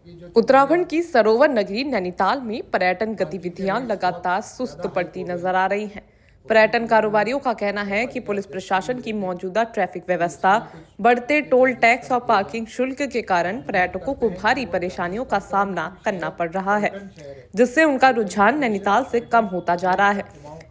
उत्तराखंड की सरोवर नगरी नैनीताल में पर्यटन गतिविधियां लगातार सुस्त पड़ती नजर आ रही हैं। पर्यटन कारोबारियों का कहना है कि पुलिस प्रशासन की मौजूदा ट्रैफिक व्यवस्था, बढ़ते टोल टैक्स और पार्किंग शुल्क के कारण पर्यटकों को भारी परेशानियों का सामना करना पड़ रहा है, जिससे उनका रुझान नैनीताल से कम होता जा रहा है।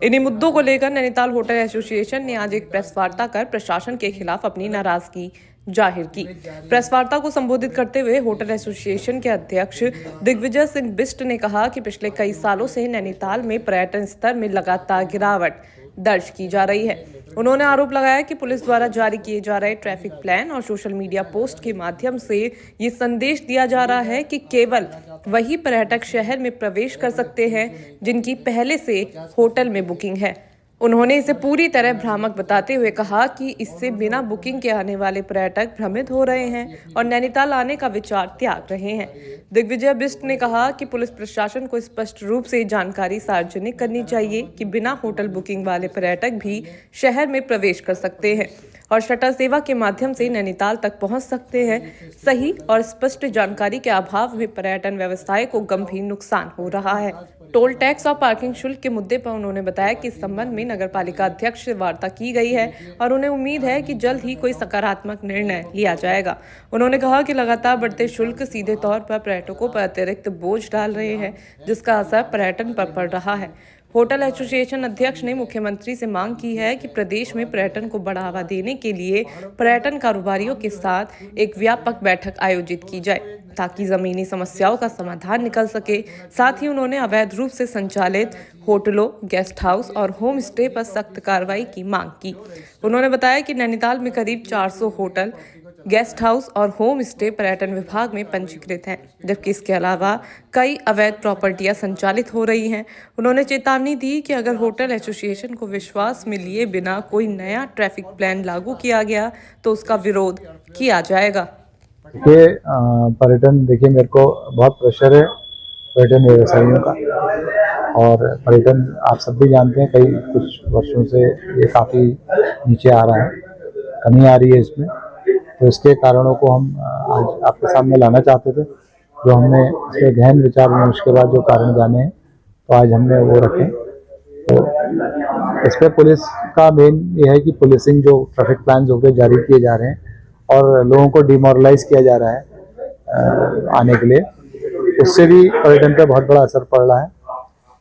इन्हीं मुद्दों को लेकर नैनीताल होटल एसोसिएशन ने आज एक प्रेस वार्ता कर प्रशासन के खिलाफ अपनी नाराजगी जाहिर की। प्रेस वार्ता को संबोधित करते हुए होटल एसोसिएशन के अध्यक्ष दिग्विजय सिंह बिष्ट ने कहा कि पिछले कई सालों से नैनीताल में पर्यटन स्तर में लगातार गिरावट दर्ज की जा रही है। उन्होंने आरोप लगाया कि पुलिस द्वारा जारी किए जा रहे ट्रैफिक प्लान और सोशल मीडिया पोस्ट के माध्यम से ये संदेश दिया जा रहा है कि केवल वही पर्यटक शहर में प्रवेश कर सकते हैं जिनकी पहले से होटल में बुकिंग है। उन्होंने इसे पूरी तरह भ्रामक बताते हुए कहा कि इससे बिना बुकिंग के आने वाले पर्यटक भ्रमित हो रहे हैं और नैनीताल आने का विचार त्याग रहे हैं। दिग्विजय बिष्ट ने कहा कि पुलिस प्रशासन को स्पष्ट रूप से जानकारी सार्वजनिक करनी चाहिए कि बिना होटल बुकिंग वाले पर्यटक भी शहर में प्रवेश कर सकते हैं और शटल सेवा के माध्यम से नैनीताल तक पहुंच सकते हैं। सही और स्पष्ट जानकारी के अभाव में पर्यटन व्यवसाय को गंभीर नुकसान हो रहा है। टोल टैक्स और पार्किंग शुल्क के मुद्दे पर उन्होंने बताया कि इस संबंध में नगरपालिका अध्यक्ष से वार्ता की गई है और उन्हें उम्मीद है कि जल्द ही कोई सकारात्मक निर्णय लिया जाएगा। उन्होंने कहा कि लगातार बढ़ते शुल्क सीधे तौर पर पर्यटकों पर अतिरिक्त बोझ डाल रहे हैं, जिसका असर पर्यटन पर पड़ रहा है। होटल एसोसिएशन अध्यक्ष ने मुख्यमंत्री से मांग की है कि प्रदेश में पर्यटन को बढ़ावा देने के लिए पर्यटन कारोबारियों के साथ एक व्यापक बैठक आयोजित की जाए ताकि जमीनी समस्याओं का समाधान निकल सके। साथ ही उन्होंने अवैध रूप से संचालित होटलों, गेस्ट हाउस और होम स्टे पर सख्त कार्रवाई की मांग की। उन्होंने बताया कि नैनीताल में करीब 400 होटल, गेस्ट हाउस और होम स्टे पर्यटन विभाग में पंजीकृत हैं, जबकि इसके अलावा कई अवैध प्रॉपर्टियां संचालित हो रही हैं। उन्होंने चेतावनी दी कि अगर होटल एसोसिएशन को विश्वास में लिए बिना कोई नया ट्रैफिक प्लान लागू किया गया तो उसका विरोध किया जाएगा। ये पर्यटन, देखिए मेरे को बहुत प्रेशर है पर्यटन व्यवसायियों का, और पर्यटन आप सब भी जानते हैं कई कुछ वर्षों से ये काफ़ी नीचे आ रहा है, कमी आ रही है इसमें। तो इसके कारणों को हम आज आपके सामने लाना चाहते थे, जो हमने इस पर गहन विचार विमर्श के बाद जो कारण जाने हैं तो आज हमने वो रखे। तो इस पर पुलिस का मेन ये है कि पुलिसिंग जो ट्रैफिक प्लान हो गए जारी किए जा रहे हैं और लोगों को डिमोरलाइज किया जा रहा है आने के लिए, उससे भी पर्यटन पर बहुत बड़ा असर पड़ रहा है।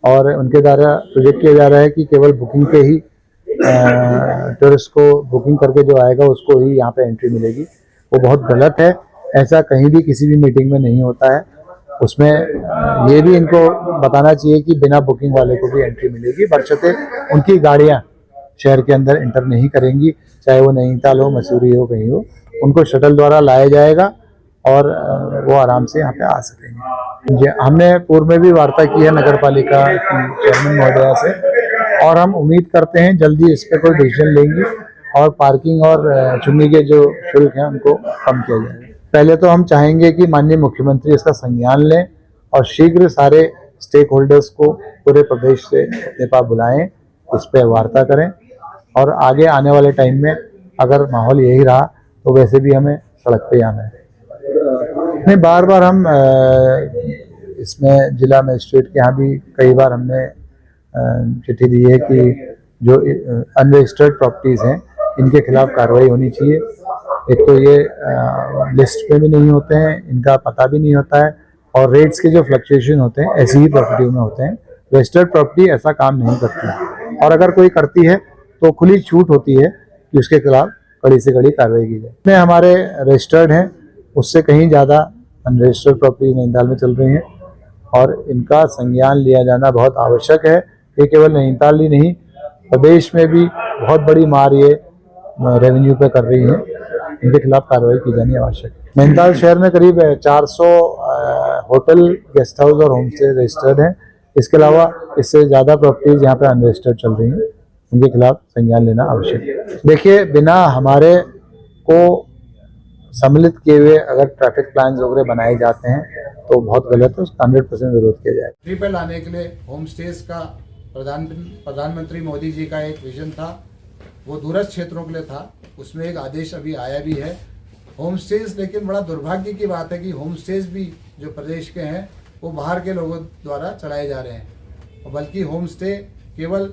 और उनके द्वारा प्रोजेक्ट किया जा रहा है कि केवल बुकिंग पे ही टूरिस्ट को बुकिंग करके जो आएगा उसको ही यहाँ पे एंट्री मिलेगी। वो बहुत गलत है, ऐसा कहीं भी किसी भी मीटिंग में नहीं होता है। उसमें ये भी इनको बताना चाहिए कि बिना बुकिंग वाले को भी एंट्री मिलेगी, बशर्ते उनकी गाड़ियाँ शहर के अंदर इंटर नहीं करेंगी, चाहे वो नैनीताल हो, मसूरी हो, कहीं हो, उनको शटल द्वारा लाया जाएगा और वो आराम से यहाँ पे आ सकेंगे। हमने पूर्व में भी वार्ता की है नगर पालिका की चेयरमैन महोदया से, और हम उम्मीद करते हैं जल्दी इस पर कोई डिसीजन लेंगे और पार्किंग और चुंगी के जो शुल्क हैं उनको कम किया जाएगा। पहले तो हम चाहेंगे कि माननीय मुख्यमंत्री इसका संज्ञान लें और शीघ्र सारे स्टेक होल्डर्स को पूरे प्रदेश से अपने पास बुलाएं, इस पर वार्ता करें, और आगे आने वाले टाइम में अगर माहौल यही रहा तो वैसे भी हमें सड़क पे आना है। नहीं, बार बार हम इसमें जिला मजिस्ट्रेट के यहाँ भी कई बार हमने चिट्ठी दी है कि जो अनरजिस्टर्ड प्रॉपर्टीज़ हैं इनके खिलाफ कार्रवाई होनी चाहिए। एक तो ये लिस्ट पे भी नहीं होते हैं, इनका पता भी नहीं होता है, और रेट्स के जो फ्लक्चुएशन होते हैं ऐसी ही प्रॉपर्टी में होते हैं। रजिस्टर्ड प्रॉपर्टी ऐसा काम नहीं करती है, और अगर कोई करती है तो खुली छूट होती है कि उसके खिलाफ कड़ी से कड़ी कार्रवाई की जाए। इसमें हमारे रजिस्टर्ड हैं, उससे कहीं ज़्यादा अनरजिस्टर्ड प्रॉपर्टी नैनीताल में चल रही हैं, और इनका संज्ञान लिया जाना बहुत आवश्यक है। ये केवल नैनीताल ही नहीं, प्रदेश में भी बहुत बड़ी मार ये रेवेन्यू पे कर रही है, इनके खिलाफ कार्रवाई की जानी आवश्यक है। नैनीताल शहर में करीब 400 होटल, गेस्ट हाउस और होम स्टे रजिस्टर्ड हैं। इसके अलावा इससे ज़्यादा प्रॉपर्टीज यहाँ पे अनरजिस्टर्ड चल रही हैं, उनके खिलाफ संज्ञान लेना आवश्यक है। देखिए, बिना हमारे को सम्मिलित किए हुए अगर ट्रैफिक प्लान वगैरह बनाए जाते हैं तो बहुत गलत है, उसका 100% विरोध किया जाए। ट्रिपल लाने के लिए होम स्टेज का प्रधानमंत्री मोदी जी का एक विजन था, वो दूरस्थ क्षेत्रों के लिए था। उसमें एक आदेश अभी आया भी है होम स्टेज, लेकिन बड़ा दुर्भाग्य की बात है कि होम स्टेज भी जो प्रदेश के हैं वो बाहर के लोगों द्वारा चलाए जा रहे हैं, और बल्कि होम स्टे केवल